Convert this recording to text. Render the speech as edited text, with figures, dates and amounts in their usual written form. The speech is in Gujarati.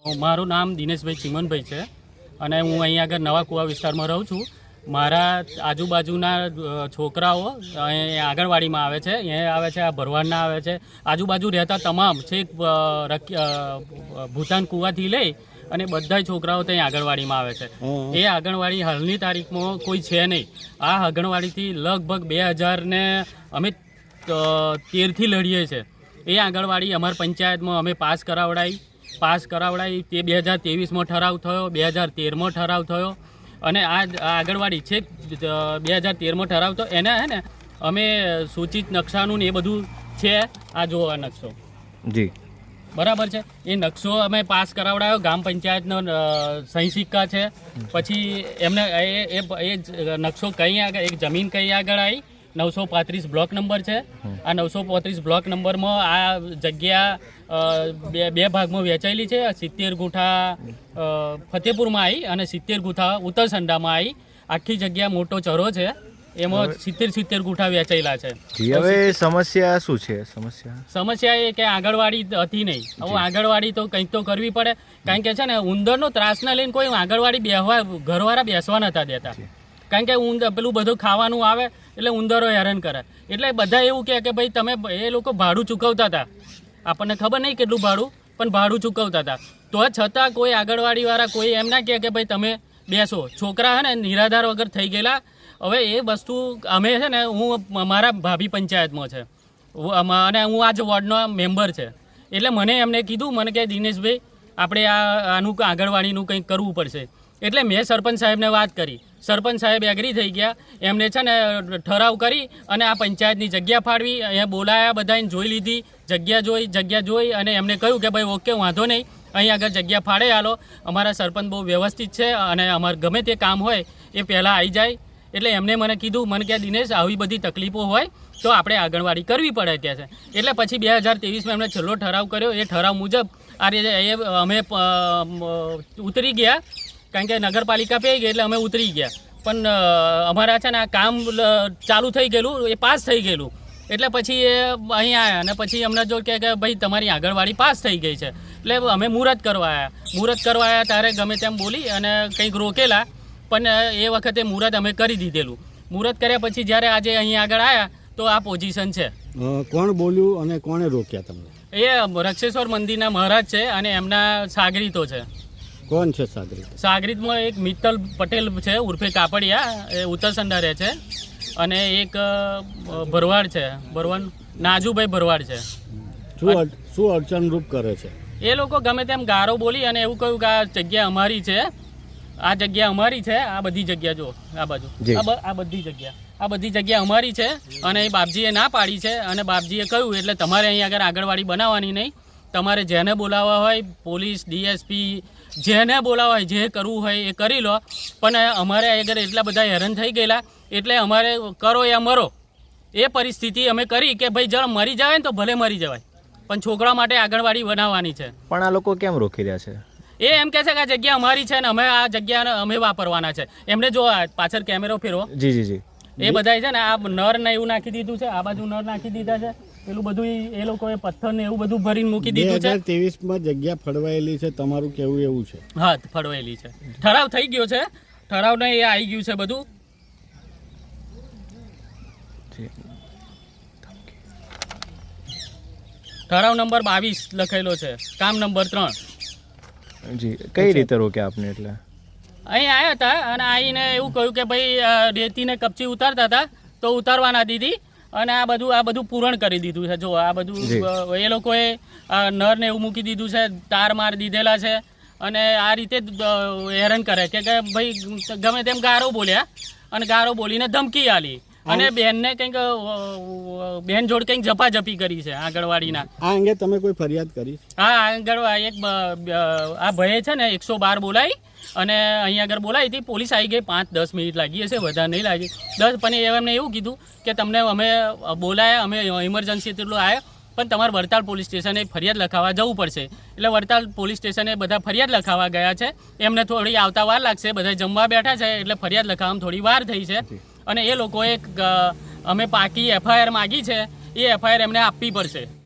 મારું નામ દિનેશભાઈ ચિમનભાઈ છે અને હું અહીંયા આગળ નવા કુવા વિસ્તારમાં રહું છું. મારા આજુબાજુના છોકરાઓ અહીંયા આંગણવાડીમાં આવે છે, અહીંયા આવે છે, આ ભરવાડના આવે છે, આજુબાજુ રહેતા તમામ છેક ભૂતાન કુવાથી લઈ અને બધા છોકરાઓ ત્યાં આંગણવાડીમાં આવે છે. એ આંગણવાડી હાલની તારીખમાં કોઈ છે નહીં. આ આંગણવાડીથી લગભગ 2000 ને અમે 13થી લડીએ છીએ. એ આંગણવાડી અમારી પંચાયતમાં અમે પાસ કરાવડાવી તે 2023માં ઠરાવ થયો, 2013માં ઠરાવ થયો અને આ આંગણવાડી છે 2013માં ઠરાવ થયો. એને હે ને અમે સૂચિત નકશાનું ને એ બધું છે. આ જો આ નકશો જી બરાબર છે. એ નકશો અમે પાસ કરાવડાયો, ગ્રામ પંચાયતનો સહી સિક્કા છે. પછી એમને એ નકશો કઈ આગળ, એક જમીન કઈ આગળ આવી 935 બ્લોક નંબર છે. આ 935 બ્લોક નંબરમાં આ જગ્યા બે ભાગમાં વહેંચાયેલી છે. 70 ગુઠા ફતેપુરમાં આવી અને 70 ગુઠા ઉત્તરસંડામાં આવી. આખી જગ્યા મોટો ચરો છે, એમાં 70 ગુઠા વહેંચાયેલા છે. હવે સમસ્યા શું છે? સમસ્યા એ કે આંગણવાડી હતી નહીં. હવે આંગણવાડી તો કંઈક તો કરવી પડે, કારણ કે છે ને ઉંદરનો ત્રાસને લઈને કોઈ આંગણવાડી ઘરવાળા બેસવા નતા દેતા. કારણ કે પેલું બધું ખાવાનું આવે એટલે ઉંદરો હેરાન કરે. એટલે બધા એવું કે ભાઈ તમે, એ લોકો ભાડું ચૂકવતા હતા, આપણને ખબર નહીં કેટલું ભાડું, પણ ભાડું ચૂકવતા હતા. તો છતાં કોઈ આંગણવાડીવાળા કોઈ એમ ના કહે કે ભાઈ તમે બેસો. છોકરા હે ને નિરાધાર વગર થઈ ગયેલા. હવે એ વસ્તુ અમે છે ને, હું મારા ભાભી પંચાયતમાં છે અને હું આ જ વોર્ડનો મેમ્બર છે. એટલે મને એમને કીધું, મને કે દિનેશભાઈ આપણે આનું આંગણવાડીનું કંઈક કરવું પડશે. એટલે મેં સરપંચ સાહેબને વાત કરી. સરપંચ સાહેબ એગ્રી થઈ ગયા. એમને છે ને ઠરાવ કરી અને આ પંચાયતની જગ્યા ફાળવી, અહીંયા બોલાયા, બધાને જોઈ લીધી, જગ્યા જોઈ અને એમને કહ્યું કે ભાઈ ઓકે, વાંધો નહીં, અહીં આગળ જગ્યા ફાળે આલો. અમારા સરપંચ બહુ વ્યવસ્થિત છે અને અમારે ગમે તે કામ હોય એ પહેલાં આવી જાય. એટલે એમને મને કીધું, મને કે દિનેશ આવી બધી તકલીફો હોય તો આપણે આંગણવાડી કરવી પડે કે છે. એટલે પછી 2023માં એમણે છેલ્લો ઠરાવ કર્યો. એ ઠરાવ મુજબ આ રીતે અમે ઉતરી ગયા, કારણ કે નગરપાલિકા પે ગઈ એટલે અમે ઉતરી ગયા. પણ અમારા છે ને આ કામ ચાલુ થઈ ગયેલું, એ પાસ થઈ ગયેલું. એટલે પછી એ અહીં આવ્યા અને પછી અમને જો કે ભાઈ તમારી આંગણવાડી પાસ થઈ ગઈ છે. એટલે અમે મુહૂર્ત કરવા આવ્યા ત્યારે ગમે તેમ બોલી અને કંઈક રોકેલા. પણ એ વખતે મુહૂર્ત અમે કરી દીધેલું. મુહૂર્ત કર્યા પછી જ્યારે આજે અહીં આગળ આવ્યા તો આ પોઝિશન છે. કોણ બોલ્યું અને કોણે રોક્યા તમને? એ રક્ષેશ્વર મંદિરના મહારાજ છે અને એમના સાગરીતો છે. કોણ છે સાગરીત? સાગરીતમાં એક મિત્તલ પટેલ છે, ઉર્ફે કાપડિયા, એ ઉત્તરસંડા રહે છે. અને એક ભરવાડ છે, નાજુભાઈ ભરવાડ છે. શું અડચણરૂપ કરે છે એ લોકો? ગમે તેમ ગારો બોલી અને એવું કહ્યું કે આ જગ્યા અમારી છે, આ બધી જગ્યા જો આ બાજુ, આ બધી જગ્યા અમારી છે. અને એ બાપજીએ ના પાડી છે અને બાપજીએ કહ્યું એટલે તમારે અહીં આગળ આંગણવાડી બનાવવાની નહીં. તમારે જેને બોલાવવા હોય, પોલીસ, ડીએસપી, જેને બોલાવવા હોય, જે કરવું હોય એ કરી લો. પણ અમારે આગળ એટલા બધા હેરાન થઈ ગયેલા એટલે અમારે કરો યા મરો એ પરિસ્થિતિ અમે કરી કે ભાઈ જરા મરી જવાય ને તો ભલે મરી જવાય, પણ છોકરા માટે આંગણવાડી બનાવવાની છે. પણ આ લોકો કેમ રોકી રહ્યા છે? એ એમ કહે છે કે આ જગ્યા અમારી છે ને અમે આ જગ્યા અમે વાપરવાના છે. એમને જો પાછળ કેમેરો ફેરવો. જી એ બધા છે ને આ નર ને એવું નાખી દીધું છે, આ બાજુ નર નાખી દીધા છે. પેલું બધું એ લોકોએ પથ્થર ને એવું બધું ભરીને મૂકી દીધું છે. 2023માં જગ્યા ફળવાયેલી છે, તમારું કેવું એવું છે? હા, ફળવાયેલી છે. ઠરાવ થઈ ગયો છે, ઠરાવ ને એ આવી ગયું છે બધું. ઠરાવ નંબર 22 લખેલો છે, કામ નંબર 3. જી, કઈ રીતે રોક્યા આપને? એટલે અહીં આવ્યા હતા અને આવીને એવું કહ્યું કે ભાઈ રેતીને કપચી ઉતારતા હતા તો ઉતારવા ના દીધી અને આ બધું પૂરણ કરી દીધું છે. જો આ બધું એ લોકોએ નર ને એવું મૂકી દીધું છે, તાર માર દીધેલા છે અને આ રીતે હેરાન કરે કે ભાઈ ગમે તેમ ગારો બોલ્યા અને ગારો બોલીને ધમકી આલી અને બેનને કંઈક બેન જોડે કંઈક ઝપાઝપી કરી છે આંગણવાડીના. આ અંગે તમે કોઈ ફરિયાદ કરી? હા, આંગણવાડી આ ભયે છે ને 112 બોલાવી અને અહીંયા આગળ બોલાવી હતી. પોલીસ આવી ગઈ, 5-10 મિનિટ લાગી હશે, વધારે નહીં લાગી 10. પણ એમને એવું કીધું કે તમને અમે બોલાયા, અમે ઇમરજન્સી એટલું આવ્યા, પણ તમારે વડતાલ પોલીસ સ્ટેશને ફરિયાદ લખાવવા જવું પડશે. એટલે વડતાલ પોલીસ સ્ટેશને બધા ફરિયાદ લખાવવા ગયા છે. એમને થોડી આવતા વાર લાગશે, બધા જમવા બેઠા છે એટલે ફરિયાદ લખાવવામાં થોડી વાર થઈ છે. અને એ લોકોએ અમે પાકી FIR માગી છે, એ FIR એમને આપવી પડશે.